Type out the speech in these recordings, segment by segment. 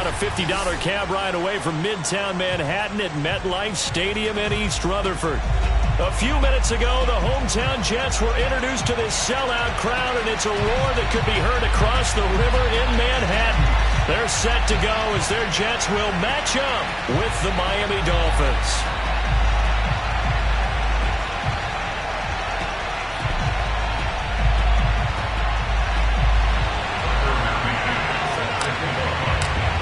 a $50 cab ride away from Midtown Manhattan at MetLife Stadium in East Rutherford. A few minutes ago, the hometown Jets were introduced to this sellout crowd, and it's a roar that could be heard across the river in Manhattan. They're set to go as their Jets will match up with the Miami Dolphins.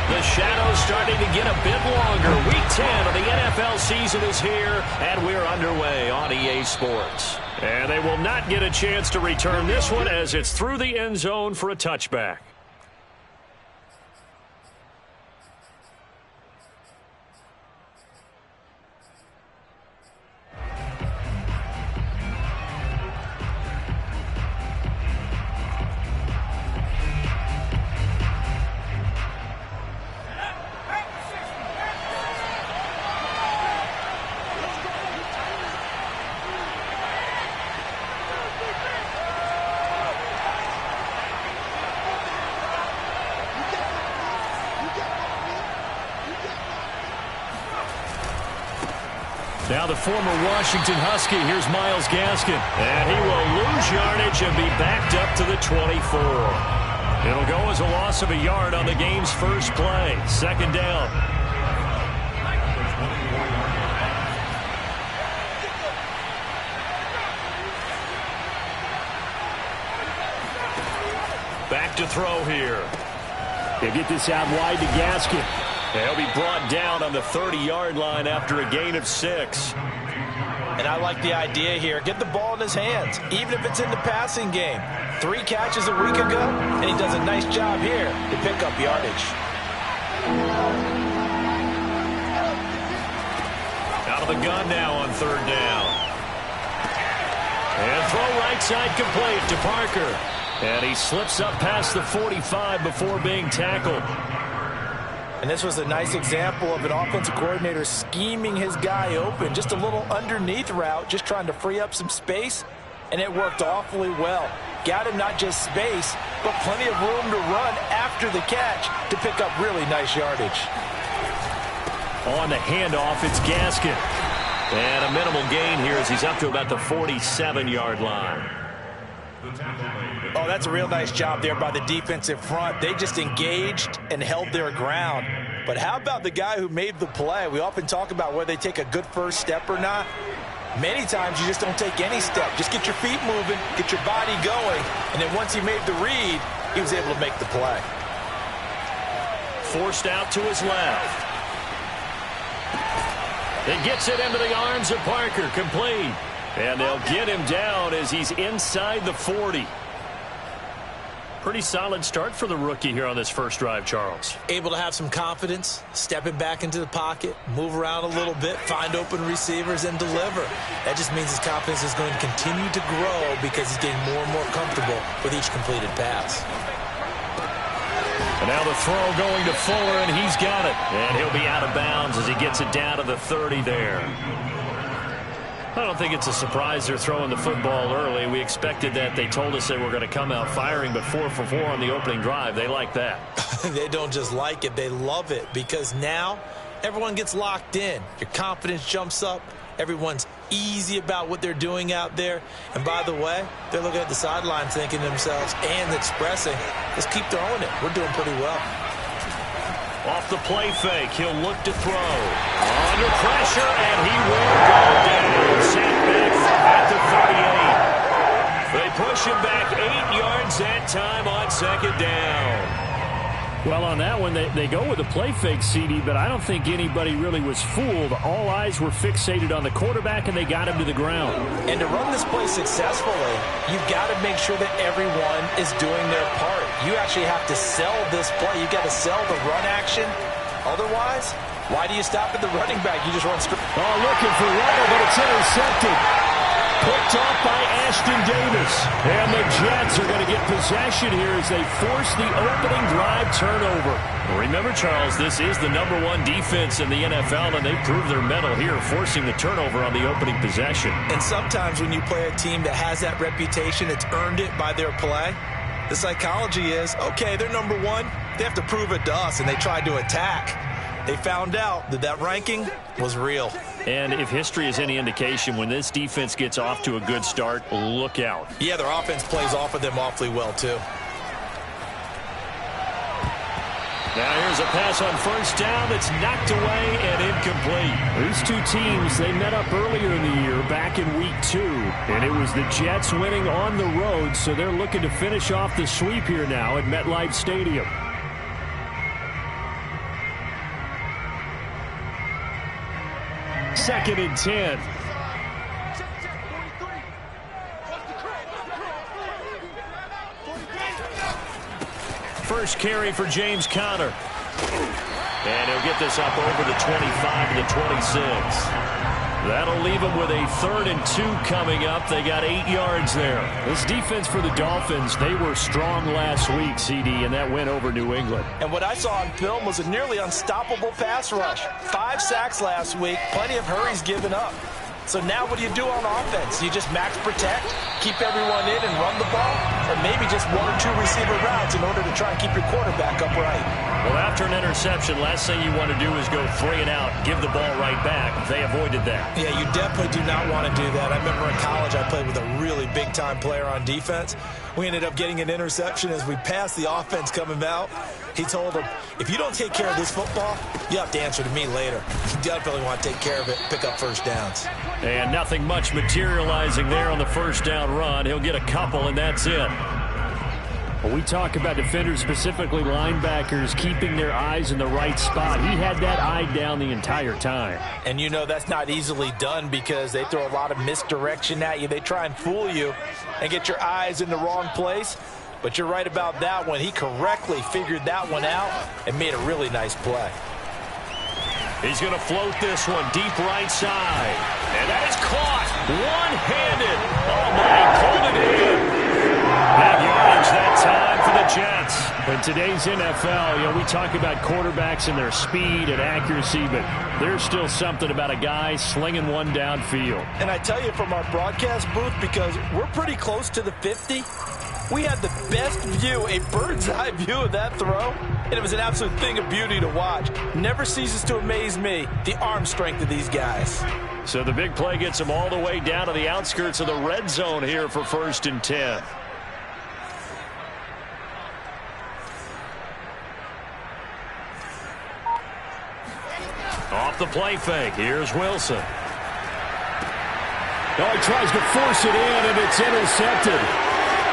The shadow's starting to get a bit longer. Week 10 of the NFL season is here, and we're underway on EA Sports. And they will not get a chance to return this one as it's through the end zone for a touchback. Now the former Washington Husky, here's Myles Gaskin. And he will lose yardage and be backed up to the 24. It'll go as a loss of a yard on the game's first play. Second down. Back to throw here. They get this out wide to Gaskin. He'll be brought down on the 30-yard line after a gain of 6. And I like the idea here. Get the ball in his hands, even if it's in the passing game. 3 catches a week ago, and he does a nice job here to pick up yardage. Out of the gun now on third down. And throw right side complete to Parker. And he slips up past the 45 before being tackled. And this was a nice example of an offensive coordinator scheming his guy open. Just a little underneath route, just trying to free up some space. And it worked awfully well. Got him not just space, but plenty of room to run after the catch to pick up really nice yardage. On the handoff, it's Gaskin. And a minimal gain here as he's up to about the 47-yard line. Oh, that's a real nice job there by the defensive front. They just engaged and held their ground. But how about the guy who made the play? We often talk about whether they take a good first step or not. Many times you just don't take any step. Just get your feet moving, get your body going, and then once he made the read, he was able to make the play. Forced out to his left. It gets it into the arms of Parker, complete. And they'll get him down as he's inside the 40. Pretty solid start for the rookie here on this first drive, Charles. Able to have some confidence, stepping back into the pocket, move around a little bit, find open receivers, and deliver. That just means his confidence is going to continue to grow because he's getting more and more comfortable with each completed pass. And now the throw going to Fuller, and he's got it. And he'll be out of bounds as he gets it down to the 30 there. I don't think it's a surprise they're throwing the football early. We expected that. They told us they were going to come out firing, but 4 for 4 on the opening drive. They like that. They don't just like it. They love it because now everyone gets locked in. Your confidence jumps up. Everyone's easy about what they're doing out there. And by the way, they're looking at the sideline thinking to themselves and expressing, let's keep throwing it. We're doing pretty well. Off the play fake, he'll look to throw. Under pressure, and he will go down. Sacked back at the 38. They push him back 8 yards that time on second down. Well, on that one, they go with a play fake, CD, but I don't think anybody really was fooled. All eyes were fixated on the quarterback, and they got him to the ground. And to run this play successfully, you've got to make sure that everyone is doing their part. You actually have to sell this play. You've got to sell the run action. Otherwise, why do you stop at the running back? You just run straight. Oh, looking for Waddle, but it's intercepted. Picked off by Ashton Davis. And the Jets are going to get possession here as they force the opening drive turnover. Remember, Charles, this is the #1 defense in the NFL, and they proved their mettle here, forcing the turnover on the opening possession. And sometimes when you play a team that has that reputation, it's earned it by their play. The psychology is, okay, they're #1. They have to prove it to us, and they tried to attack. They found out that that ranking was real. And if history is any indication, when this defense gets off to a good start, look out. Yeah, their offense plays off of them awfully well, too. Now here's a pass on first down that's knocked away and incomplete. These two teams, they met up earlier in the year back in week 2. And it was the Jets winning on the road, so they're looking to finish off the sweep here now at MetLife Stadium. Second and 10. First carry for James Conner. And he'll get this up over the 25 to the 26. That'll leave him with a 3rd and 2 coming up. They got 8 yards there. This defense for the Dolphins, they were strong last week, CD, and that went over New England. And what I saw on film was a nearly unstoppable pass rush. 5 sacks last week, plenty of hurries given up. So now what do you do on offense? You just max protect, keep everyone in and run the ball, or maybe just 1 or 2 receiver routes in order to try and keep your quarterback upright. Well, after an interception, last thing you want to do is go 3 and out, give the ball right back. They avoided that. Yeah, you definitely do not want to do that. I remember in college I played with a really big-time player on defense. We ended up getting an interception as we passed the offense coming out. He told him, if you don't take care of this football, you have to answer to me later. You definitely want to take care of it, pick up first downs. And nothing much materializing there on the first down run. He'll get a couple, and that's it. When we talk about defenders, specifically linebackers, keeping their eyes in the right spot, he had that eye down the entire time. And you know that's not easily done because they throw a lot of misdirection at you. They try and fool you and get your eyes in the wrong place. But you're right about that one. He correctly figured that one out and made a really nice play. He's going to float this one deep right side. And that is caught one-handed. Oh, my, pulled it in. Big yardage that time for the Jets. In today's NFL, we talk about quarterbacks and their speed and accuracy, but there's still something about a guy slinging one downfield. And I tell you from our broadcast booth, because we're pretty close to the 50, we had the best view, a bird's-eye view of that throw, and it was an absolute thing of beauty to watch. Never ceases to amaze me, the arm strength of these guys. So the big play gets them all the way down to the outskirts of the red zone here for 1st and 10. Off the play fake, here's Wilson. Oh, he tries to force it in, and it's intercepted.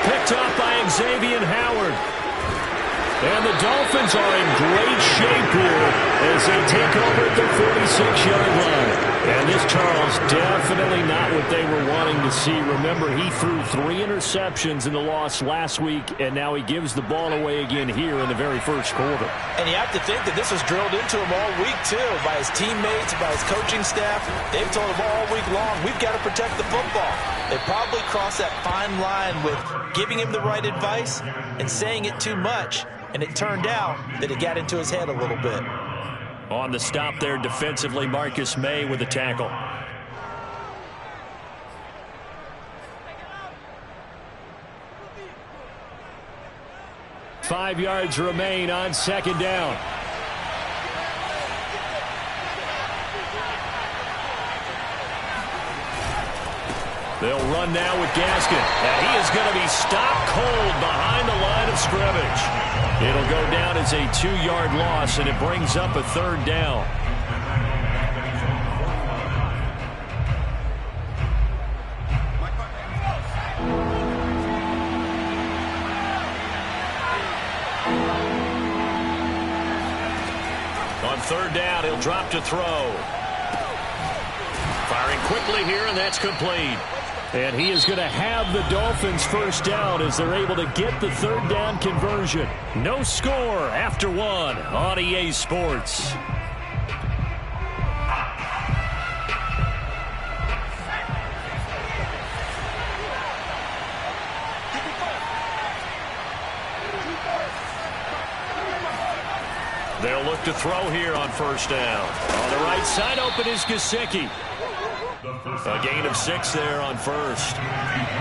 Picked up by Xavier Howard. And the Dolphins are in great shape here as they take over at the 46-yard line. And this, Charles, definitely not what they were wanting to see. Remember, he threw 3 interceptions in the loss last week, and now he gives the ball away again here in the very first quarter. And you have to think that this was drilled into him all week, too, by his teammates, by his coaching staff. They've told him all week long, we've got to protect the football. They probably crossed that fine line with giving him the right advice and saying it too much. And it turned out that it got into his head a little bit. On the stop there defensively, Marcus May with the tackle. Five yards remain on 2nd down. They'll run now with Gaskin. And he is going to be stopped cold behind the line of scrimmage. It'll go down as a 2-yard loss, and it brings up a 3rd down. On 3rd down, he'll drop to throw. Firing quickly here, and that's complete. And he is going to have the Dolphins first down as they're able to get the 3rd down conversion. No score after 1 on EA Sports. They'll look to throw here on 1st down. On the right side open is Gesicki. A gain of 6 there on 1st.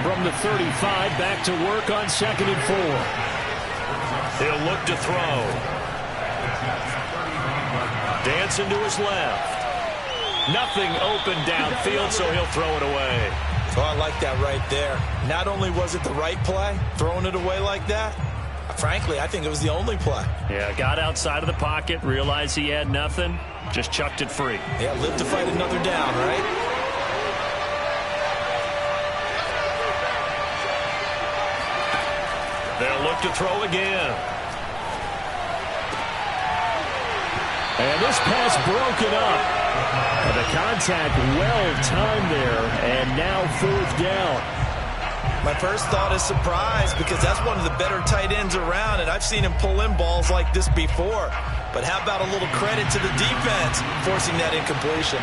From the 35, back to work on 2nd and 4. He'll look to throw. Dancing to his left. Nothing open downfield, so he'll throw it away. Oh, I like that right there. Not only was it the right play, throwing it away like that, frankly, I think it was the only play. Yeah, got outside of the pocket, realized he had nothing, just chucked it free. Yeah, live to fight another down, right? They'll look to throw again. And this pass broken up. The contact well-timed there, and now 4th down. My first thought is surprise, because that's one of the better tight ends around, and I've seen him pull in balls like this before. But how about a little credit to the defense forcing that incompletion?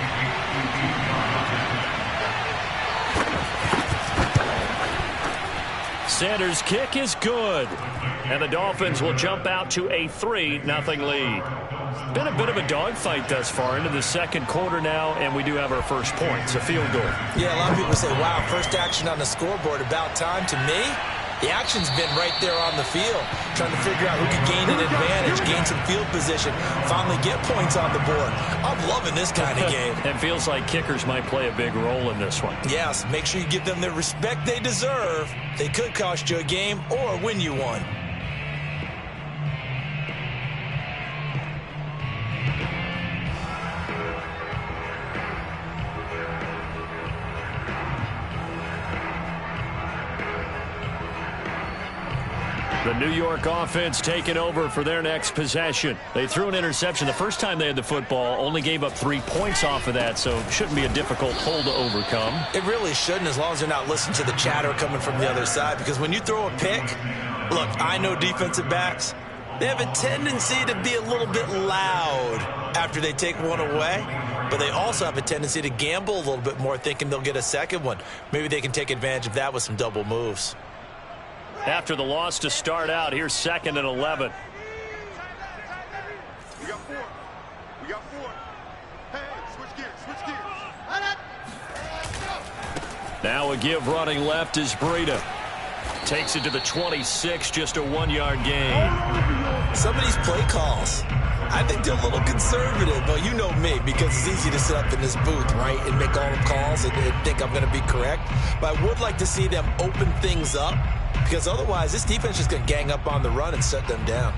Sanders' kick is good. And the Dolphins will jump out to a 3-0 lead. Been a bit of a dogfight thus far into the second quarter now, and we do have our first point. It's a field goal. Yeah, a lot of people say, wow, first action on the scoreboard, about time. To me, the action's been right there on the field, trying to figure out who can gain an advantage, gain some field position, finally get points on the board. I'm loving this kind of game. It feels like kickers might play a big role in this one. Yes, make sure you give them the respect they deserve. They could cost you a game or win you one. The New York offense taking over for their next possession. They threw an interception the first time they had the football, only gave up 3 points off of that, so it shouldn't be a difficult hole to overcome. It really shouldn't, as long as they're not listening to the chatter coming from the other side, because when you throw a pick, look, I know defensive backs, they have a tendency to be a little bit loud after they take one away, but they also have a tendency to gamble a little bit more, thinking they'll get a second one. Maybe they can take advantage of that with some double moves. After the loss to start out, here's 2nd and 11. We got 4. We got 4. Hey, switch gears. Now a give running left is Breida. Takes it to the 26, just a 1-yard gain. Some of these play calls, I think they're a little conservative, but you know me, because it's easy to sit up in this booth, right, and make all the calls and think I'm going to be correct. But I would like to see them open things up, because otherwise this defense is just going to gang up on the run and shut them down.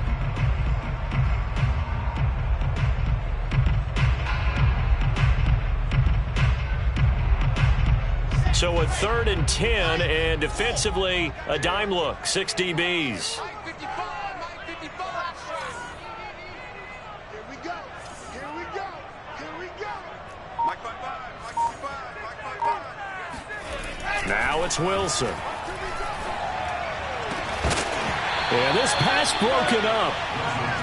So a 3rd and 10, and defensively a dime look, 6 DBs. Now it's Wilson. And this pass broken up.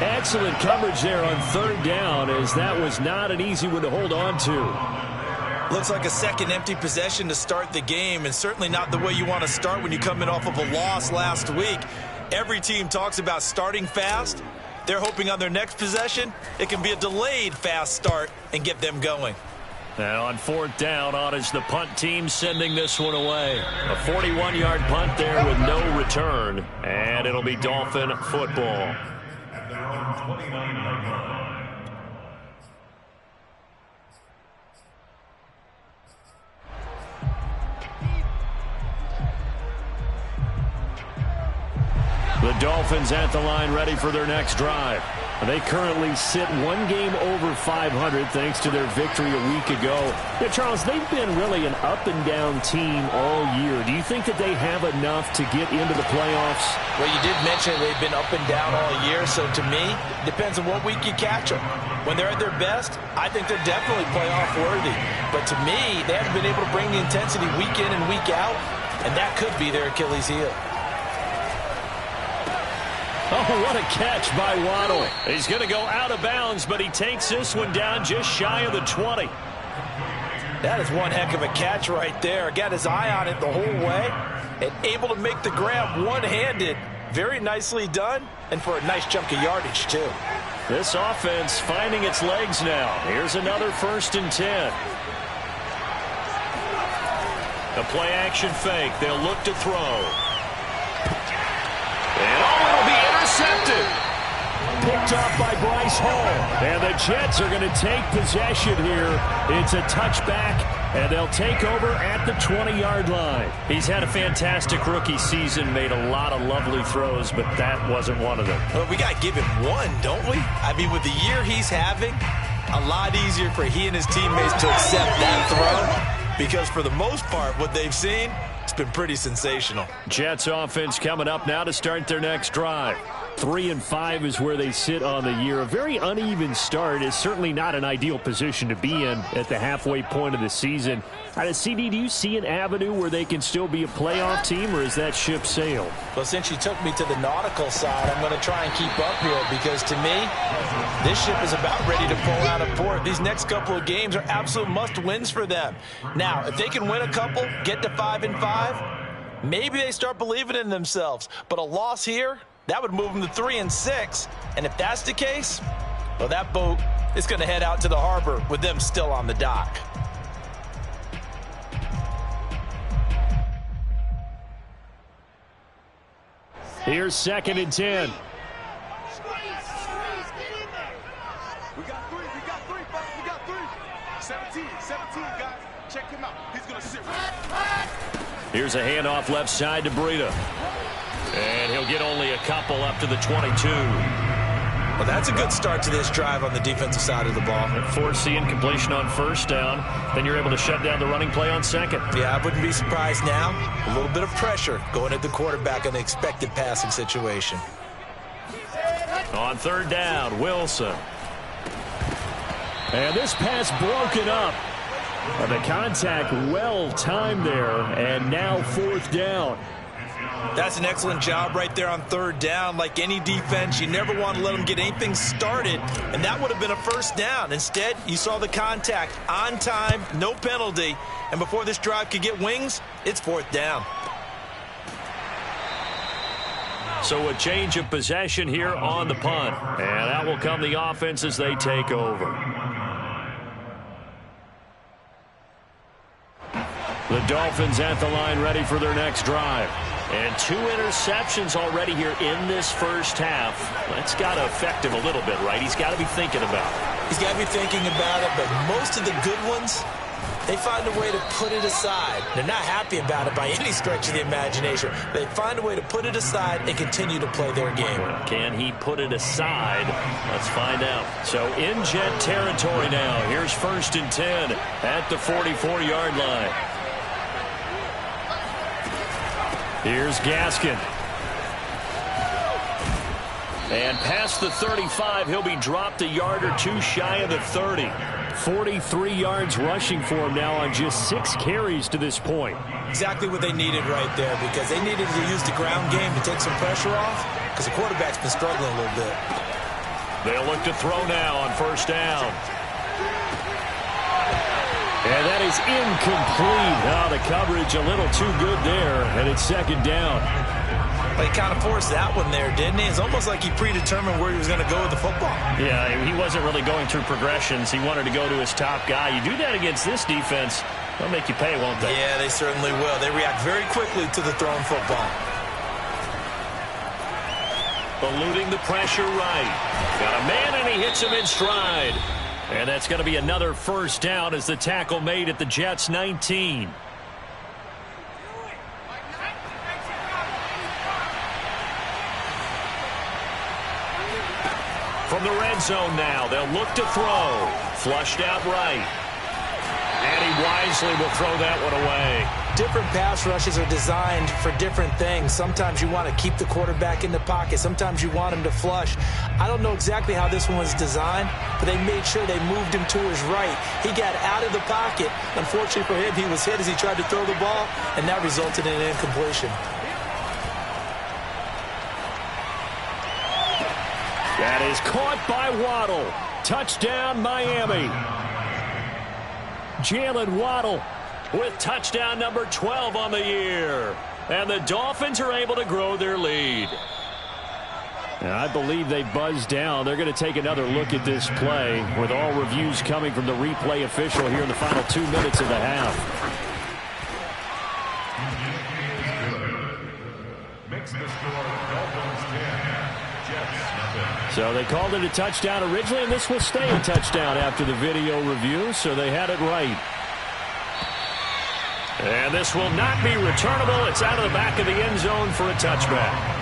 Excellent coverage there on 3rd down, as that was not an easy one to hold on to. Looks like a second empty possession to start the game, and certainly not the way you want to start when you come in off of a loss last week. Every team talks about starting fast. They're hoping on their next possession, it can be a delayed fast start and get them going. Now on 4th down, on is the punt team sending this one away. A 41-yard punt there with no return, and it'll be Dolphin football. The Dolphins at the line, ready for their next drive. They currently sit 1 game over 500 thanks to their victory a week ago. Yeah, Charles, they've been really an up-and-down team all year. Do you think that they have enough to get into the playoffs? Well, you did mention they've been up and down all year, so to me, it depends on what week you catch them. When they're at their best, I think they're definitely playoff worthy. But to me, they haven't been able to bring the intensity week in and week out, and that could be their Achilles heel. Oh, what a catch by Waddle. He's going to go out of bounds, but he takes this one down just shy of the 20. That is one heck of a catch right there. Got his eye on it the whole way and able to make the grab one-handed. Very nicely done, and for a nice chunk of yardage, too. This offense finding its legs now. Here's another 1st and 10. A play-action fake. They'll look to throw. And it'll be intercepted intercepted. Picked off by Bryce Hall. And the Jets are going to take possession here. It's a touchback, and they'll take over at the 20-yard line. He's had a fantastic rookie season, made a lot of lovely throws, but that wasn't one of them. Well, we got to give him one, don't we? I mean, with the year he's having, a lot easier for he and his teammates to accept that throw, because for the most part, what they've seen, it's been pretty sensational. Jets offense coming up now to start their next drive. 3-5 is where they sit on the year. A very uneven start is certainly not an ideal position to be in at the halfway point of the season. CD, do you see an avenue where they can still be a playoff team, or is that ship sailed? Well, since you took me to the nautical side, I'm going to try and keep up here, because to me, this ship is about ready to pull out of port. These next couple of games are absolute must-wins for them. Now, if they can win a couple, get to 5-5, maybe they start believing in themselves. But a loss here, that would move them to 3-6. And if that's the case, well, that boat is going to head out to the harbor with them still on the dock. Here's 2nd and 10. We got three, folks. We got three. 17, guys. Check him out. He's going to sit right. Here's a handoff left side to Breida. And he'll get only a couple up to the 22. Well, that's a good start to this drive on the defensive side of the ball. Force the incompletion on 1st down. Then you're able to shut down the running play on 2nd. Yeah, I wouldn't be surprised now. A little bit of pressure going at the quarterback in an expected passing situation. On 3rd down, Wilson. And this pass broken up. The contact well timed there, and now 4th down. That's an excellent job right there on 3rd down. Like any defense, you never want to let them get anything started, and that would have been a 1st down. Instead, you saw the contact on time, no penalty, and before this drive could get wings, it's 4th down. So a change of possession here on the punt, and that will come the offense as they take over. The Dolphins at the line ready for their next drive. And 2 interceptions already here in this 1st half. That's got to affect him a little bit, right? He's got to be thinking about it. He's got to be thinking about it, but most of the good ones, they find a way to put it aside. They're not happy about it by any stretch of the imagination. They find a way to put it aside and continue to play their game. Can he put it aside? Let's find out. So in Jet territory now. Here's 1st and 10 at the 44-yard line. Here's Gaskin. And past the 35, he'll be dropped a yard or two shy of the 30. 43 yards rushing for him now on just 6 carries to this point. Exactly what they needed right there, because they needed to use the ground game to take some pressure off, because the quarterback's been struggling a little bit. They'll look to throw now on 1st down. And that is incomplete. Oh, the coverage a little too good there, and it's 2nd down. Well, he kind of forced that one there, didn't he? It's almost like he predetermined where he was going to go with the football. Yeah, he wasn't really going through progressions. He wanted to go to his top guy. You do that against this defense, they'll make you pay, won't they? Yeah, they certainly will. They react very quickly to the thrown football. Eluding the pressure right. Got a man, and he hits him in stride. And that's going to be another 1st down as the tackle made at the Jets' 19. From the red zone now, they'll look to throw. Flushed out right. And he wisely will throw that one away. Different pass rushes are designed for different things. Sometimes you want to keep the quarterback in the pocket. Sometimes you want him to flush. I don't know exactly how this one was designed, but they made sure they moved him to his right. He got out of the pocket. Unfortunately for him, he was hit as he tried to throw the ball, and that resulted in an incompletion. That is caught by Waddle. Touchdown, Miami. Jalen Waddle with touchdown number 12 on the year. And the Dolphins are able to grow their lead. And I believe they buzzed down. They're going to take another look at this play with all reviews coming from the replay official here in the final 2 minutes of the half. Makes the score Dolphins 10, Jets So they called it a touchdown originally, and this will stay a touchdown after the video review, so they had it right. And this will not be returnable. It's out of the back of the end zone for a touchback.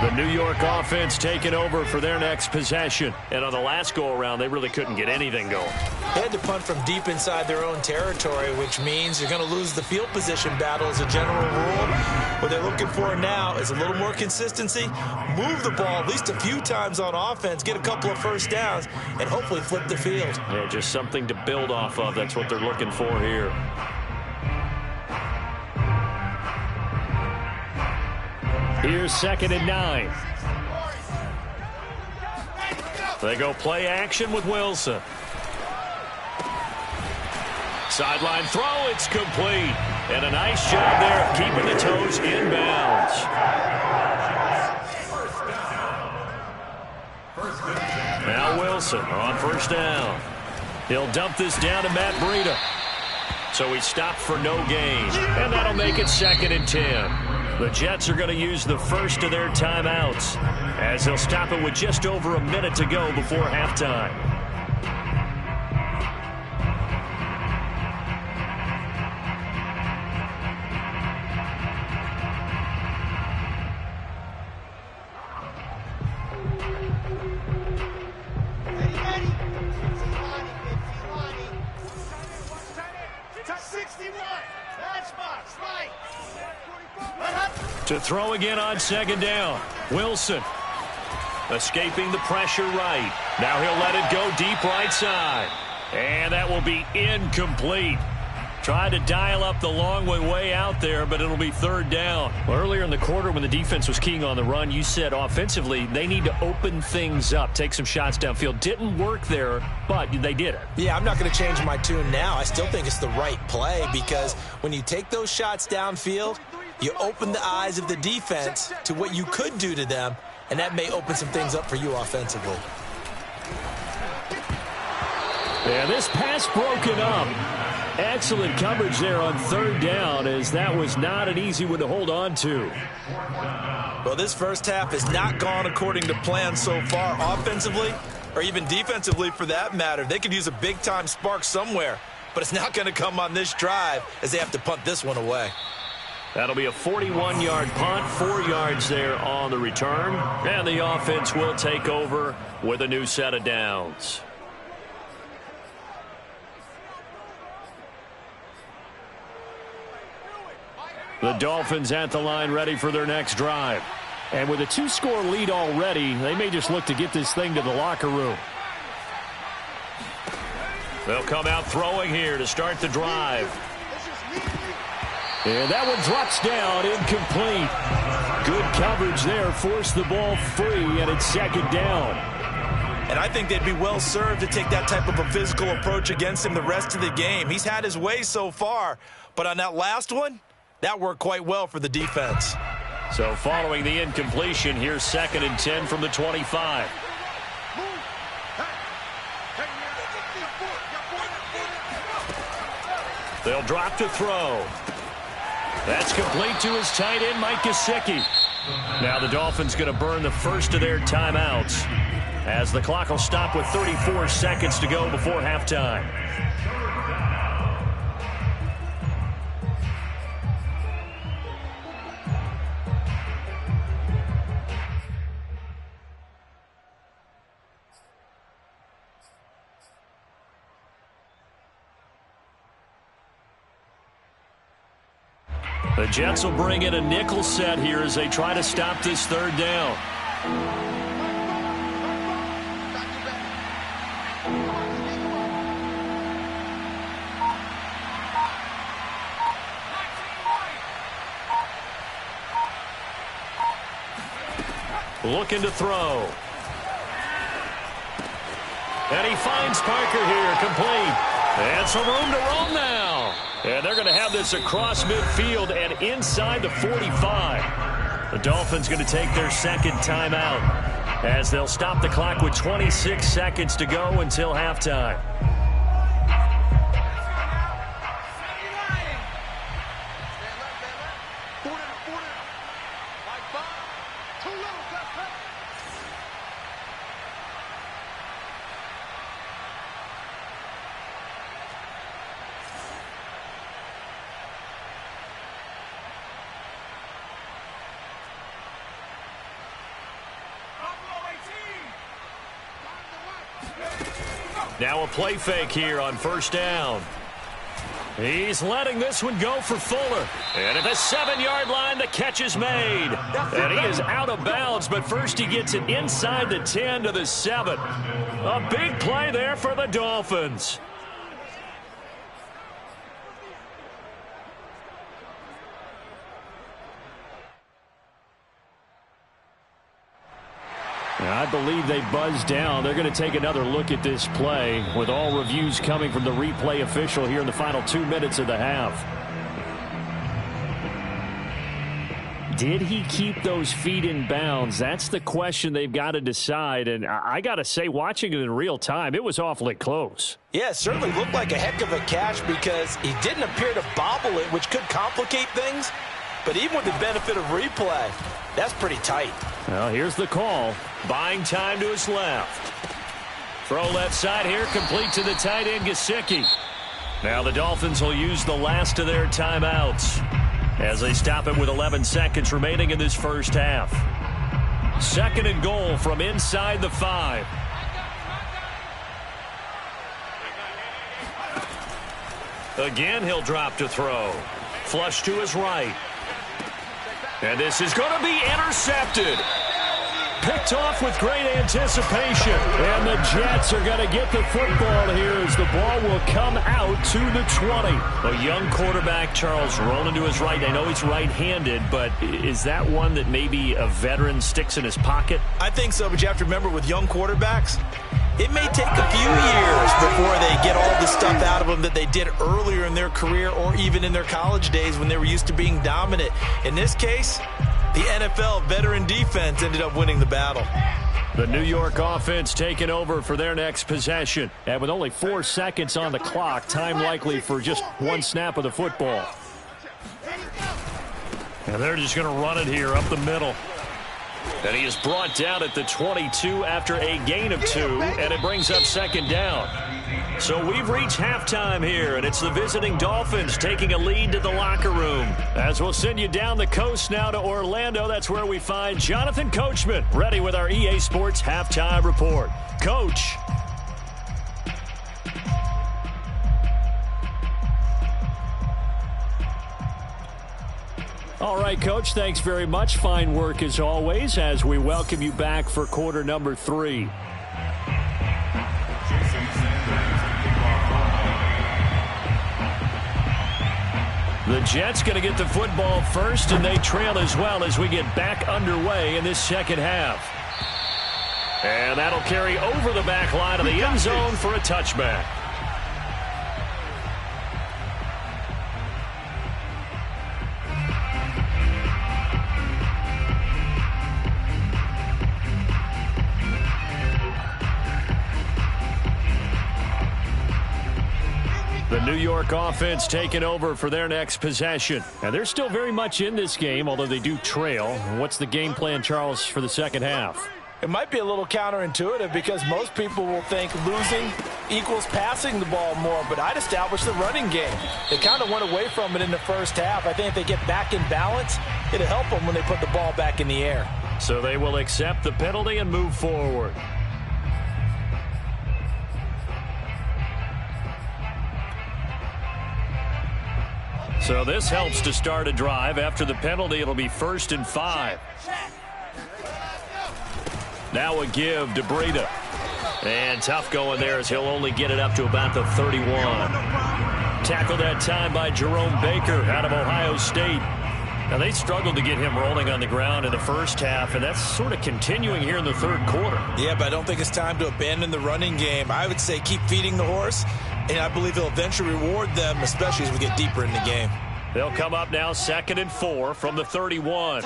The New York offense taking over for their next possession. And on the last go-around, they really couldn't get anything going. They had to punt from deep inside their own territory, which means you're going to lose the field position battle as a general rule. What they're looking for now is a little more consistency, move the ball at least a few times on offense, get a couple of first downs, and hopefully flip the field. Yeah, just something to build off of. That's what they're looking for here. Here's 2nd and 9. They go play action with Wilson. Sideline throw, it's complete. And a nice job there of keeping the toes inbounds. Now Wilson on first down. He'll dump this down to Matt Breida. So he stopped for no gain. And that'll make it 2nd and 10. The Jets are going to use the first of their timeouts as they'll stop it with just over a minute to go before halftime. To throw again on 2nd down. Wilson escaping the pressure right. Now he'll let it go deep right side. And that will be incomplete. Tried to dial up the long way out there, but it'll be 3rd down. Well, earlier in the quarter when the defense was keying on the run, you said offensively they need to open things up, take some shots downfield. Didn't work there, but they did it. Yeah, I'm not going to change my tune now. I still think it's the right play because when you take those shots downfield, you open the eyes of the defense to what you could do to them, and that may open some things up for you offensively. Yeah, this pass broken up. Excellent coverage there on 3rd down, as that was not an easy one to hold on to. Well, this first half has not gone according to plan so far offensively, or even defensively for that matter. They could use a big-time spark somewhere, but it's not going to come on this drive as they have to punt this one away. That'll be a 41-yard punt, 4 yards there on the return. And the offense will take over with a new set of downs. The Dolphins at the line ready for their next drive. And with a 2-score lead already, they may just look to get this thing to the locker room. They'll come out throwing here to start the drive. And that one drops down, incomplete. Good coverage there, forced the ball free, and it's 2nd down. And I think they'd be well served to take that type of a physical approach against him the rest of the game. He's had his way so far, but on that last one, that worked quite well for the defense. So following the incompletion, here's 2nd and 10 from the 25. They'll drop to throw. That's complete to his tight end, Mike Gesicki. Now the Dolphins going to burn the first of their timeouts as the clock will stop with 34 seconds to go before halftime. The Jets will bring in a nickel set here as they try to stop this 3rd down. looking to throw. And he finds Parker here, complete. And some room to roam now. And they're going to have this across midfield and inside the 45. The Dolphins going to take their second timeout as they'll stop the clock with 26 seconds to go until halftime. Now a play fake here on first down. He's letting this one go for Fuller. And at the 7-yard line, the catch is made. And he is out of bounds, but first he gets it inside the 10 to the 7. A big play there for the Dolphins. I believe they buzzed down. They're going to take another look at this play with all reviews coming from the replay official here in the final 2 minutes of the half. Did he keep those feet in bounds? That's the question they've got to decide. And I got to say, watching it in real time, it was awfully close. Yeah, it certainly looked like a heck of a catch because he didn't appear to bobble it, which could complicate things. But even with the benefit of replay, that's pretty tight. Well, here's the call. Buying time to his left. Throw left side here, complete to the tight end, Gesicki. Now the Dolphins will use the last of their timeouts as they stop it with 11 seconds remaining in this first half. 2nd and goal from inside the 5. Again, he'll drop to throw. Flush to his right. And this is going to be intercepted. Picked off with great anticipation. And the Jets are going to get the football here as the ball will come out to the 20. A young quarterback, Charles, rolling to his right. I know he's right-handed, but is that one that maybe a veteran sticks in his pocket? I think so, but you have to remember with young quarterbacks, it may take a few years before they get all the stuff out of them that they did earlier in their career or even in their college days when they were used to being dominant. In this case, the NFL veteran defense ended up winning the battle. The New York offense taking over for their next possession. And with only 4 seconds on the clock, time likely for just one snap of the football. And they're just going to run it here up the middle. And he is brought down at the 22 after a gain of 2, and it brings up 2nd down. So we've reached halftime here, and it's the visiting Dolphins taking a lead to the locker room. As we'll send you down the coast now to Orlando, that's where we find Jonathan Coachman, ready with our EA Sports Halftime Report. Coach. All right, Coach, thanks very much. Fine work as always as we welcome you back for quarter number 3. The Jets going to get the football first, and they trail as well as we get back underway in this second half. And that'll carry over the back line of the end zone for a touchback. The New York offense taking over for their next possession. And they're still very much in this game, although they do trail. What's the game plan, Charles, for the second half? It might be a little counterintuitive because most people will think losing equals passing the ball more, but I'd establish the running game. They kind of went away from it in the first half. I think if they get back in balance, it'll help them when they put the ball back in the air. So they will accept the penalty and move forward. So this helps to start a drive. After the penalty, it'll be 1st and 5. Now a give to Breida. And tough going there as he'll only get it up to about the 31. Tackled that time by Jerome Baker out of Ohio State. Now, they struggled to get him rolling on the ground in the first half, and that's sort of continuing here in the third quarter. Yeah, but I don't think it's time to abandon the running game. I would say keep feeding the horse, and I believe he'll eventually reward them, especially as we get deeper in the game. They'll come up now 2nd and 4 from the 31.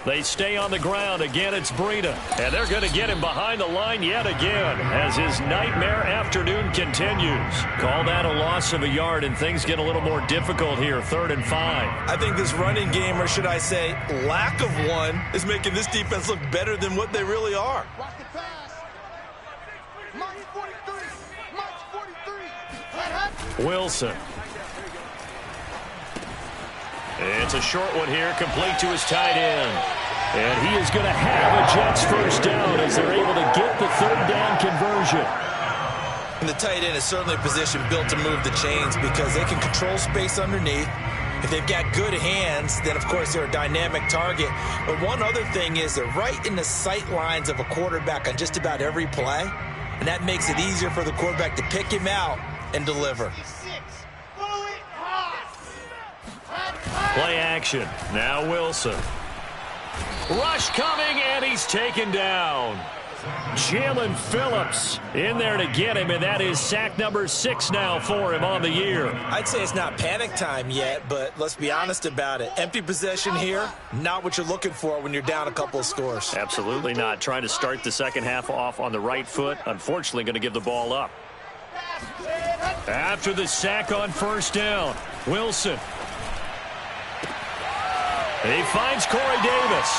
They stay on the ground. Again, it's Breida. And they're going to get him behind the line yet again as his nightmare afternoon continues. Call that a loss of a yard, and things get a little more difficult here. 3rd and 5. I think this running game, or should I say lack of one, is making this defense look better than what they really are. Wilson. It's a short one here, complete to his tight end. And he is going to have a Jets first down as they're able to get the 3rd down conversion. And the tight end is certainly a position built to move the chains because they can control space underneath. If they've got good hands, then, of course, they're a dynamic target. But one other thing is they're right in the sight lines of a quarterback on just about every play. And that makes it easier for the quarterback to pick him out and deliver. Play action. Now Wilson. Rush coming, and he's taken down. Jalen Phillips in there to get him, and that is sack number 6 now for him on the year. I'd say it's not panic time yet, but let's be honest about it. Empty possession here, not what you're looking for when you're down a couple of scores. Absolutely not. Trying to start the second half off on the right foot. Unfortunately, going to give the ball up. After the sack on first down, Wilson. He finds Corey Davis.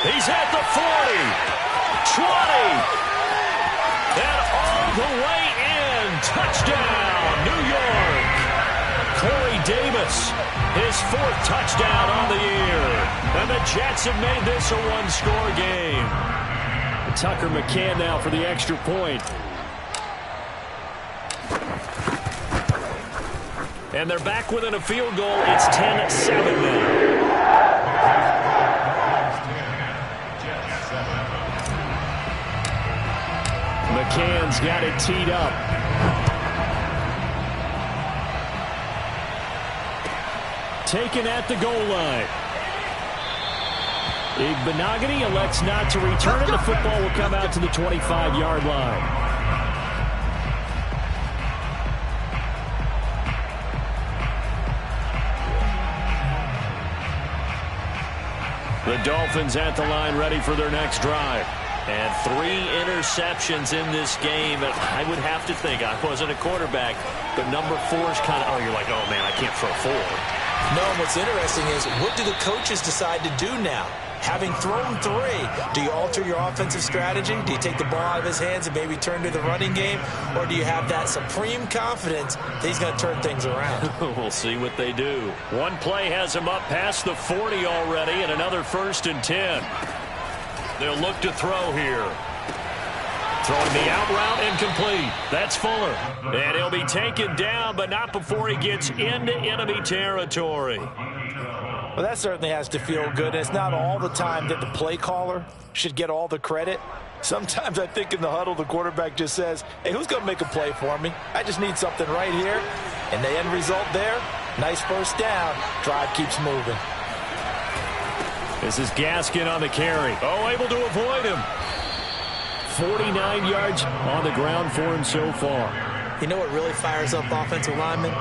He's at the 40, 20, and all the way in. Touchdown, New York. Corey Davis, his 4th touchdown on the year. And the Jets have made this a one-score game. Tucker McCann now for the extra point. And they're back within a field goal. It's 10-7 now. McCann's got it teed up. Taken at the goal line. Igbenogany elects not to return, and the football will come out to the 25-yard line. The Dolphins at the line, ready for their next drive. And 3 interceptions in this game. And I would have to think, I wasn't a quarterback, but number 4 is kind of, you're like, oh, man, I can't throw 4. No, and what's interesting is, what do the coaches decide to do now? Having thrown 3, do you alter your offensive strategy? Do you take the ball out of his hands and maybe turn to the running game? Or do you have that supreme confidence that he's going to turn things around? We'll see what they do. One play has him up past the 40 already, and another 1st and 10. They'll look to throw here. Throwing the out route incomplete. That's Fuller. And he'll be taken down, but not before he gets into enemy territory. Well, that certainly has to feel good. And it's not all the time that the play caller should get all the credit. Sometimes I think in the huddle, the quarterback just says, hey, who's going to make a play for me? I just need something right here. And the end result there, nice first down. Drive keeps moving. This is Gaskin on the carry. Oh, able to avoid him. 49 yards on the ground for him so far. You know what really fires up offensive linemen?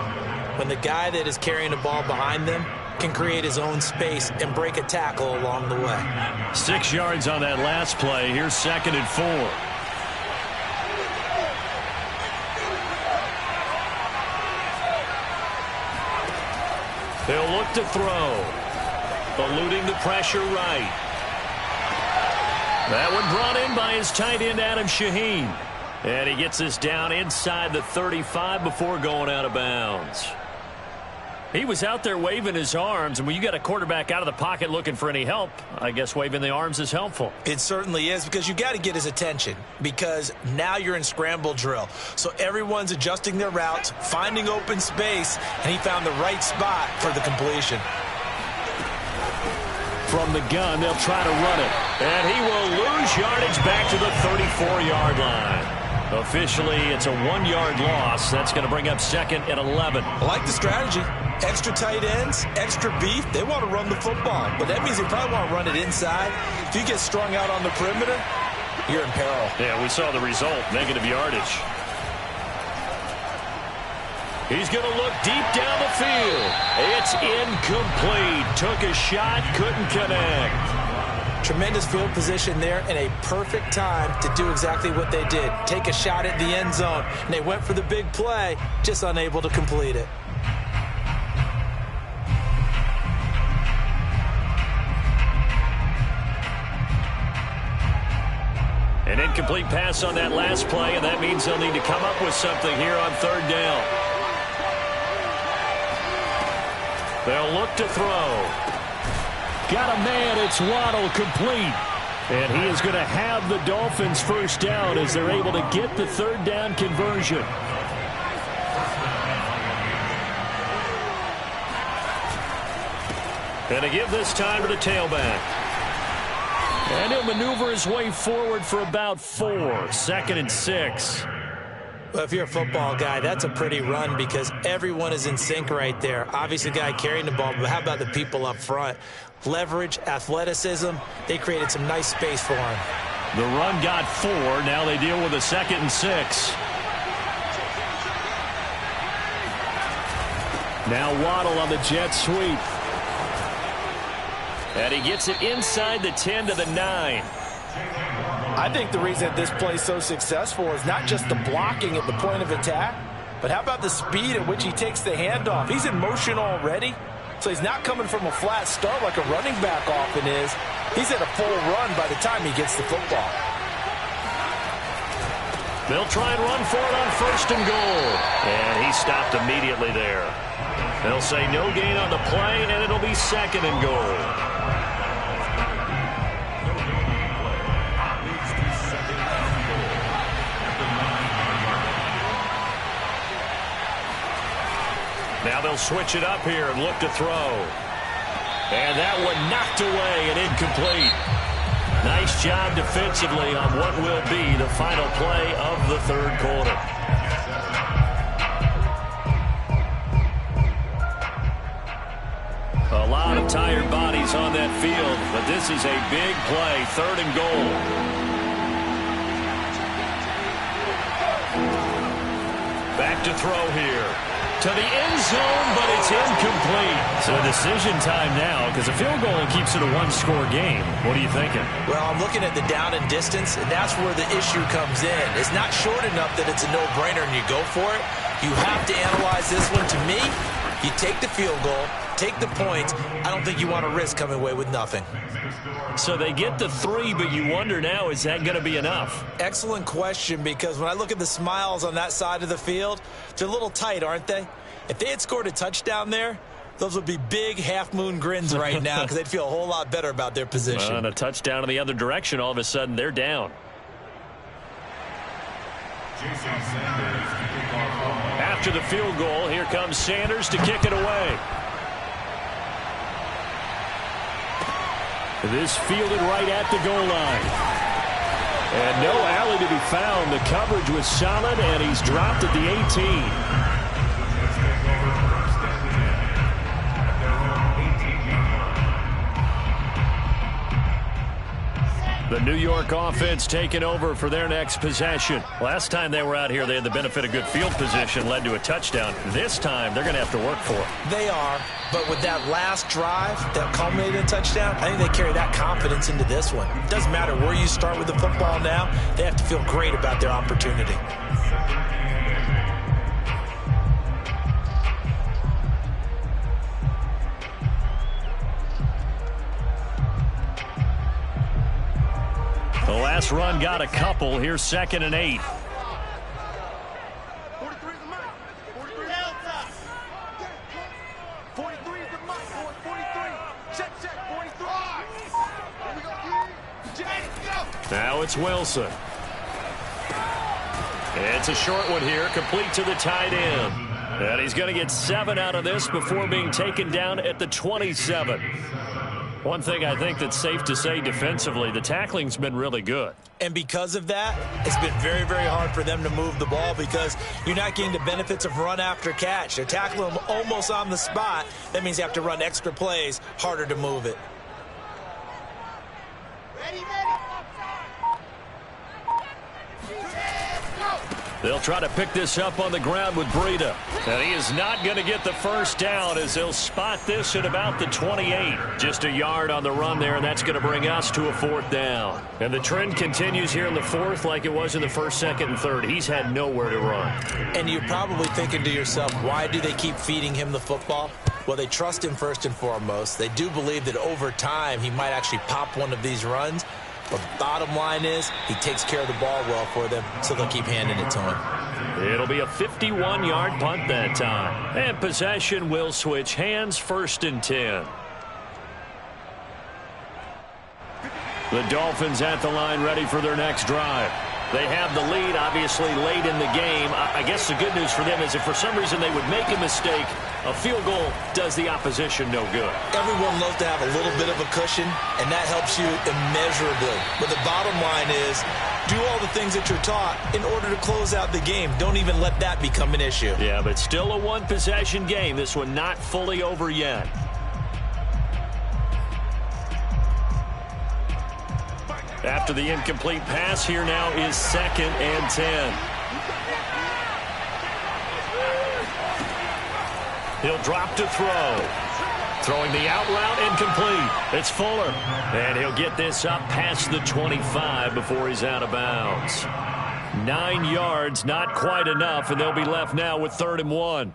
When the guy that is carrying the ball behind them can create his own space and break a tackle along the way. 6 yards on that last play. Here's 2nd and 4. They'll look to throw. Eluding the pressure right. That one brought in by his tight end, Adam Shaheen. And he gets this down inside the 35 before going out of bounds. He was out there waving his arms, and when you got a quarterback out of the pocket looking for any help, I guess waving the arms is helpful. It certainly is, because you got to get his attention, because now you're in scramble drill. So everyone's adjusting their routes, finding open space, and he found the right spot for the completion. From the gun, they'll try to run it. And he will lose yardage back to the 34-yard line. Officially, it's a 1-yard loss. That's going to bring up 2nd and 11. I like the strategy. Extra tight ends, extra beef. They want to run the football, but that means they probably want to run it inside. If you get strung out on the perimeter, you're in peril. Yeah, we saw the result, negative yardage. He's going to look deep down the field. It's incomplete. Took a shot, couldn't connect. Tremendous field position there and a perfect time to do exactly what they did. Take a shot at the end zone. And they went for the big play, just unable to complete it. An incomplete pass on that last play, and that means they'll need to come up with something here on 3rd down. They'll look to throw. Got a man, it's Waddle, complete. And he is going to have the Dolphins first down as they're able to get the 3rd down conversion. And a give this time to the tailback. And he'll maneuver his way forward for about 4. 2nd and 6. Well, if you're a football guy, that's a pretty run because everyone is in sync right there. Obviously, the guy carrying the ball, but how about the people up front? Leverage, athleticism, they created some nice space for him. The run got 4. Now they deal with a 2nd and 6. Now Waddle on the jet sweep. And he gets it inside the 10 to the 9. I think the reason this play is so successful is not just the blocking at the point of attack, but how about the speed at which he takes the handoff? He's in motion already, so he's not coming from a flat start like a running back often is. He's at a full run by the time he gets the football. They'll try and run for it on 1st and goal. And he stopped immediately there. They'll say no gain on the play, and it'll be 2nd and goal. Now they'll switch it up here and look to throw. And that one knocked away and incomplete. Nice job defensively on what will be the final play of the 3rd quarter. A lot of tired bodies on that field, but this is a big play, 3rd and goal. Back to throw here. To the end zone, but it's incomplete. So decision time now because a field goal keeps it a 1-score game. What are you thinking? Well, I'm looking at the down and distance, and that's where the issue comes in. It's not short enough that it's a no-brainer and you go for it. You have to analyze this one. To me, you take the field goal, take the points. I don't think you want to risk coming away with nothing. So they get the 3, but you wonder now, is that going to be enough? Excellent question, because when I look at the smiles on that side of the field, they're a little tight, aren't they? If they had scored a touchdown there, those would be big half-moon grins right now because they'd feel a whole lot better about their position. And a touchdown in the other direction, all of a sudden they're down. After the field goal, here comes Sanders to kick it away. This fielded right at the goal line. And no alley to be found. The coverage was solid, and he's dropped at the 18. The New York offense taking over for their next possession. Last time they were out here, they had the benefit of good field position, led to a touchdown. This time, they're going to have to work for it. They are, but with that last drive that culminated in a touchdown, I think they carry that confidence into this one. It doesn't matter where you start with the football now. They have to feel great about their opportunity. The last run got a couple. Here's 2nd and 8. 43 is the mark. 43 is the mark. 43. Check. 43. Here we go. Now it's Wilson. It's a short one here, complete to the tight end. And he's going to get 7 out of this before being taken down at the 27. One thing I think that's safe to say defensively, the tackling's been really good. And because of that, it's been very, very hard for them to move the ball because you're not getting the benefits of run after catch. They're tackling them almost on the spot. That means you have to run extra plays, harder to move it. They'll try to pick this up on the ground with Breida. And he is not going to get the first down as they'll spot this at about the 28. Just a yard on the run there, and that's going to bring us to a 4th down. And the trend continues here in the 4th like it was in the 1st, 2nd, and 3rd. He's had nowhere to run. And you're probably thinking to yourself, why do they keep feeding him the football? Well, they trust him first and foremost. They do believe that over time he might actually pop one of these runs. But the bottom line is he takes care of the ball well for them, so they'll keep handing it to him. It'll be a 51-yard punt that time. And possession will switch hands, 1st and 10. The Dolphins at the line ready for their next drive. They have the lead, obviously, late in the game. I guess the good news for them is if for some reason they would make a mistake, a field goal does the opposition no good. Everyone loves to have a little bit of a cushion, and that helps you immeasurably. But the bottom line is do all the things that you're taught in order to close out the game. Don't even let that become an issue. Yeah, but still a one-possession game. This one not fully over yet. After the incomplete pass, here now is 2nd and 10. He'll drop to throw. Throwing the out route incomplete. It's Fuller. And he'll get this up past the 25 before he's out of bounds. 9 yards, not quite enough, and they'll be left now with 3rd and 1.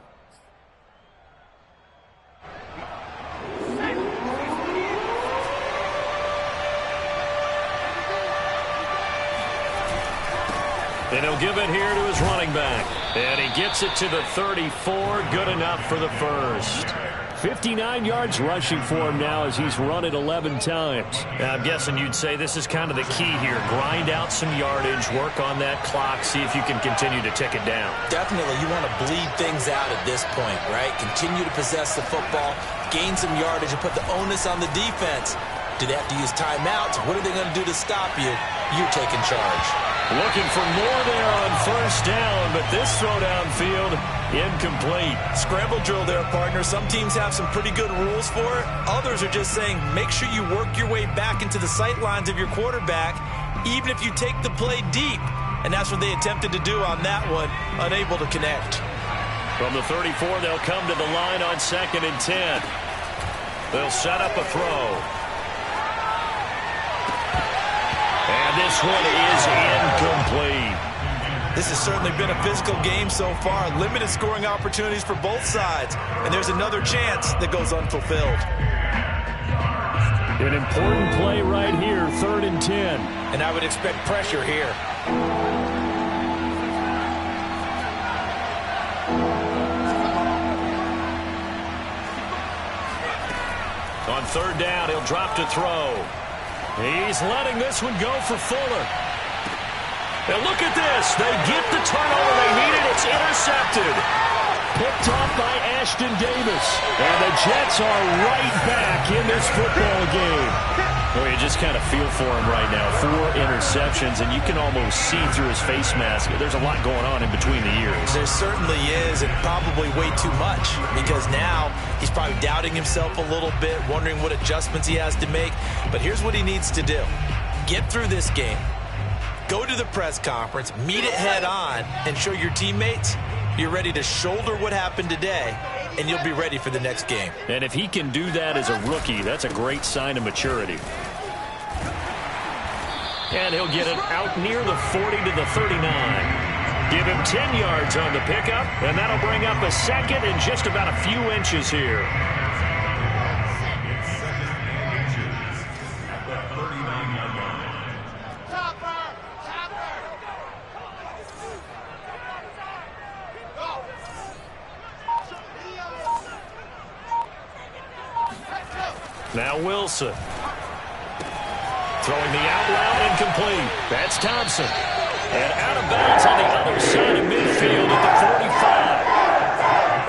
And he'll give it here to his running back. And he gets it to the 34. Good enough for the first. 59 yards rushing for him now as he's run it 11 times. Now, I'm guessing you'd say this is kind of the key here. Grind out some yardage, work on that clock, see if you can continue to tick it down. Definitely, you want to bleed things out at this point, right? Continue to possess the football, gain some yardage, and put the onus on the defense. Do they have to use timeouts? What are they going to do to stop you? You're taking charge. Looking for more there on 1st down, but this throw downfield, incomplete. Scramble drill there, partner. Some teams have some pretty good rules for it. Others are just saying make sure you work your way back into the sight lines of your quarterback, even if you take the play deep. And that's what they attempted to do on that one, unable to connect. From the 34, they'll come to the line on 2nd and 10. They'll set up a throw. And this one is incomplete. This has certainly been a physical game so far. Limited scoring opportunities for both sides. And there's another chance that goes unfulfilled. An important play right here, 3rd and 10. And I would expect pressure here. On 3rd down, he'll drop to throw. He's letting this one go for Fuller. And look at this. They get the turnover they needed. It's intercepted. Picked off by Ashton Davis. And the Jets are right back in this football game. Well, you just kind of feel for him right now. 4 interceptions, and you can almost see through his face mask. There's a lot going on in between the ears. There certainly is, and probably way too much, because now he's probably doubting himself a little bit, wondering what adjustments he has to make. But here's what he needs to do. Get through this game. Go to the press conference, meet it head on, and show your teammates you're ready to shoulder what happened today, and you'll be ready for the next game. And if he can do that as a rookie, that's a great sign of maturity. And he'll get it out near the 40 to the 39. Give him 10 yards on the pickup, and that'll bring up a 2nd and just about a few inches here. Now Wilson. Throwing the out route incomplete. That's Thompson. And out of bounds on the other side of midfield at the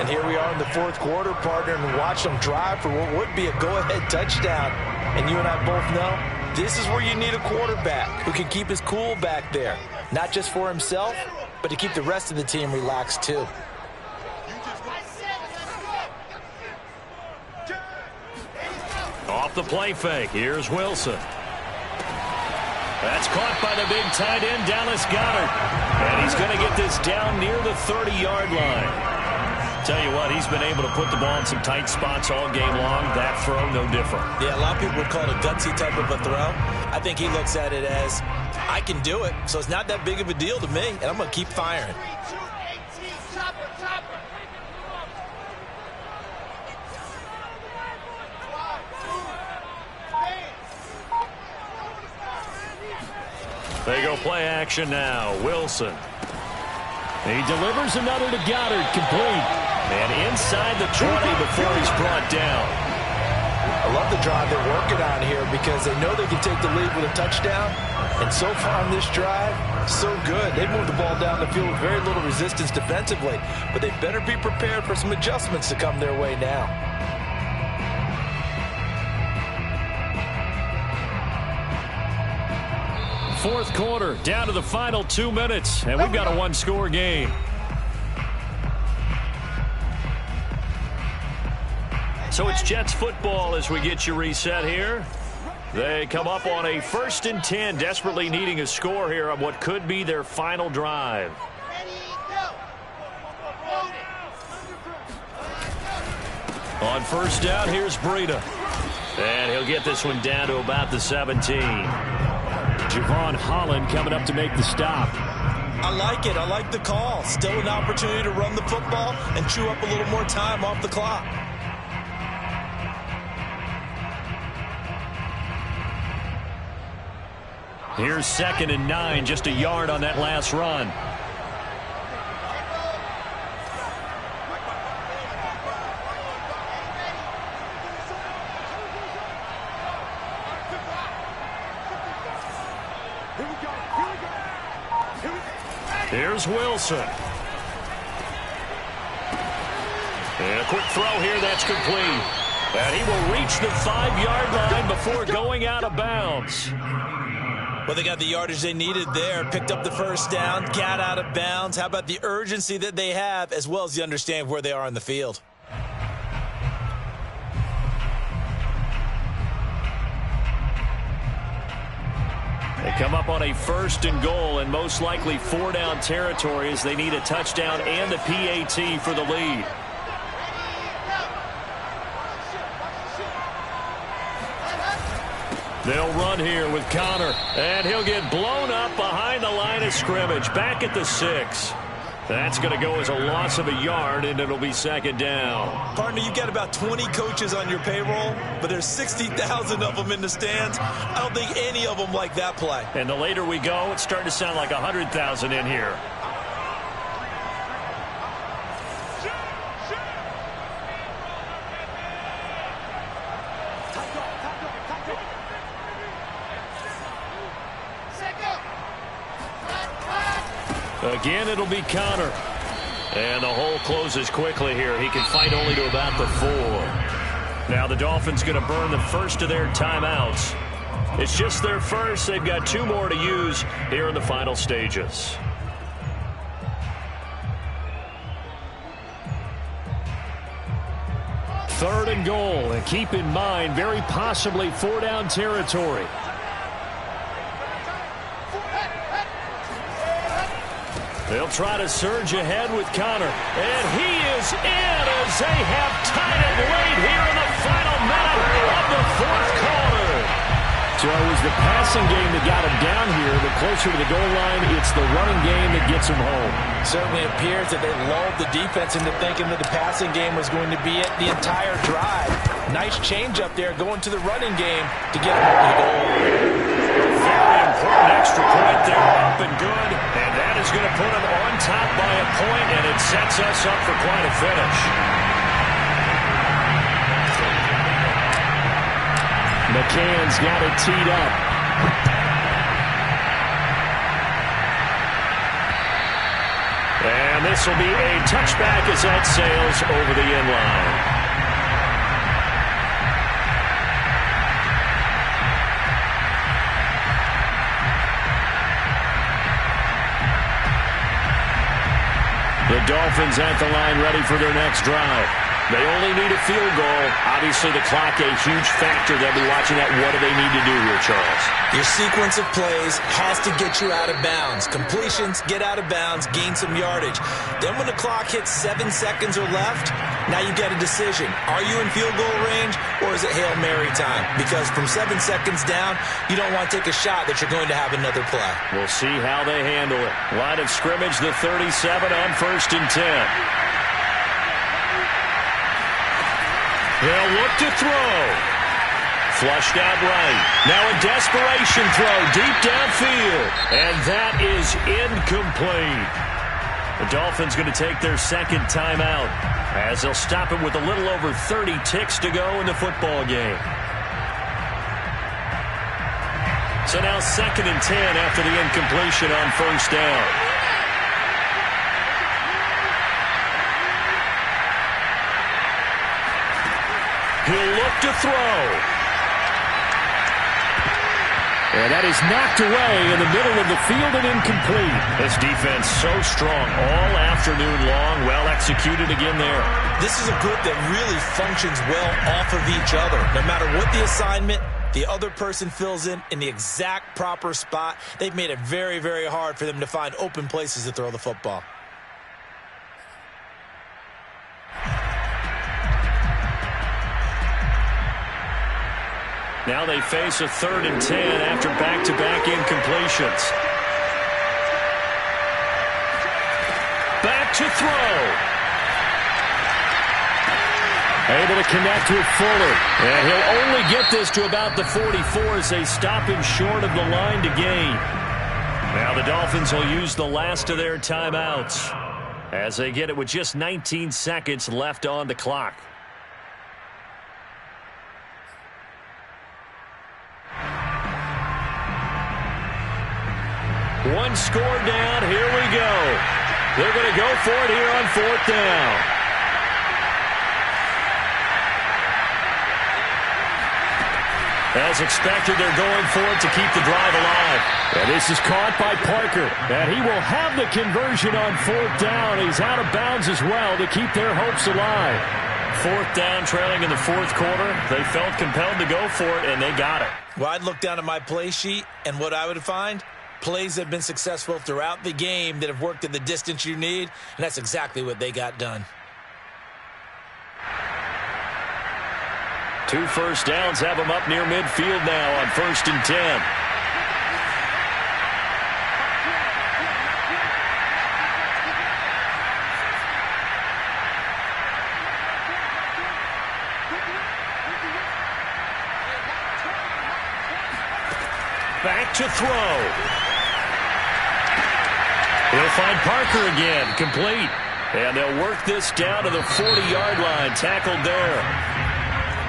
45. And here we are in the fourth quarter, partner, and watch them drive for what would be a go-ahead touchdown. And you and I both know this is where you need a quarterback who can keep his cool back there, not just for himself, but to keep the rest of the team relaxed too. Off the play fake, here's Wilson. That's caught by the big tight end, Dallas Goedert. And he's going to get this down near the 30-yard line. Tell you what, he's been able to put the ball in some tight spots all game long. That throw, no different. Yeah, a lot of people would call it a gutsy type of a throw. I think he looks at it as, I can do it, so it's not that big of a deal to me, and I'm going to keep firing. They go play action now. Wilson. He delivers another to Goddard, complete. And inside the 20 before he's brought down. I love the drive they're working on here because they know they can take the lead with a touchdown. And so far on this drive, so good. They moved the ball down the field with very little resistance defensively. But they better be prepared for some adjustments to come their way now. Fourth quarter, down to the final 2 minutes, and we've got a one-score game. So it's Jets football as we get you reset here. They come up on a 1st and 10, desperately needing a score here on what could be their final drive. On first down, here's Breida. And he'll get this one down to about the 17. Javon Holland coming up to make the stop. I like it. I like the call. Still an opportunity to run the football and chew up a little more time off the clock. Here's 2nd and 9, just a yard on that last run. Here's Wilson. And a quick throw here, that's complete. And he will reach the 5-yard line before going out of bounds. Well, they got the yardage they needed there. Picked up the first down, got out of bounds. How about the urgency that they have, as well as the understand where they are on the field? They come up on a 1st and goal and most likely 4-down territory as they need a touchdown and a PAT for the lead. They'll run here with Connor, and he'll get blown up behind the line of scrimmage, back at the 6. That's going to go as a loss of a yard, and it'll be 2nd down. Partner, you've got about 20 coaches on your payroll, but there's 60,000 of them in the stands. I don't think any of them like that play. And the later we go, it's starting to sound like 100,000 in here. Again, it'll be Connor. And the hole closes quickly here. He can fight only to about the 4. Now the Dolphins going to burn the first of their timeouts. It's just their first. They've got 2 more to use here in the final stages. Third and goal. And keep in mind, very possibly 4-down territory. They'll try to surge ahead with Connor. And he is in as they have tied it late here in the final minute of the 4th quarter. So it was the passing game that got him down here. The closer to the goal line, it's the running game that gets him home. Certainly appears that they lulled the defense into thinking that the passing game was going to be it the entire drive. Nice change up there going to the running game to get him over the goal. Very important extra point there, up and good. And that is going to put him on top by a point, and it sets us up for quite a finish. McCann's got it teed up. And And this will be a touchback as that sails over the end line. The Dolphins at the line ready for their next drive. They only need a field goal. Obviously, the clock a huge factor. They'll be watching that. What do they need to do here, Charles? Your sequence of plays has to get you out of bounds. Completions, get out of bounds, gain some yardage. Then when the clock hits 7 seconds or left, now you get a decision. Are you in field goal range or is it Hail Mary time? Because from 7 seconds down, you don't want to take a shot that you're going to have another play. We'll see how they handle it. Line of scrimmage, the 37 on 1st and 10. They'll look to throw. Flushed out right. Now a desperation throw deep downfield. And that is incomplete. The Dolphins going to take their second timeout as they'll stop it with a little over 30 ticks to go in the football game. So now 2nd and 10 after the incompletion on 1st down. He'll look to throw. And that is knocked away in the middle of the field and incomplete. This defense so strong all afternoon long. Well executed again there. This is a group that really functions well off of each other. No matter what the assignment, the other person fills in the exact proper spot. They've made it very, very hard for them to find open places to throw the football. Now they face a 3rd and 10 after back-to-back incompletions. Back to throw. Able to connect with Fuller. And he'll only get this to about the 44 as they stop him short of the line to gain. Now the Dolphins will use the last of their timeouts as they get it with just 19 seconds left on the clock. One score down. Here we go. They're going to go for it here on 4th down. As expected, they're going for it to keep the drive alive. And this is caught by Parker. And he will have the conversion on 4th down. He's out of bounds as well to keep their hopes alive. 4th down, trailing in the 4th quarter. They felt compelled to go for it, and they got it. Well, I'd look down at my play sheet, and what I would find, plays that have been successful throughout the game that have worked at the distance you need, and that's exactly what they got done. 2 first downs have them up near midfield now on 1st and 10. Back to throw. He'll find Parker again, complete. And they'll work this down to the 40-yard line, tackled there.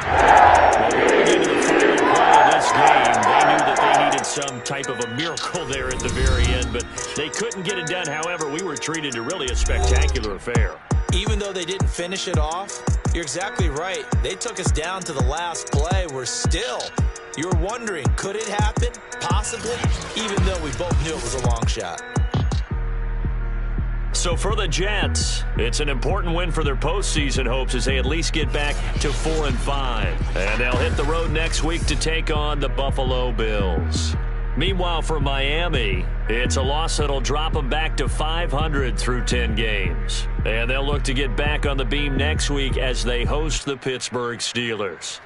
Well, going into the final play of this game, they knew that they needed some type of a miracle there at the very end, but they couldn't get it done. However, we were treated to really a spectacular affair. Even though they didn't finish it off, you're exactly right. They took us down to the last play. We're still, you're wondering, could it happen? Possibly, even though we both knew it was a long shot. So for the Jets, it's an important win for their postseason hopes as they at least get back to 4-5. And they'll hit the road next week to take on the Buffalo Bills. Meanwhile, for Miami, it's a loss that'll drop them back to 500 through 10 games. And they'll look to get back on the beam next week as they host the Pittsburgh Steelers.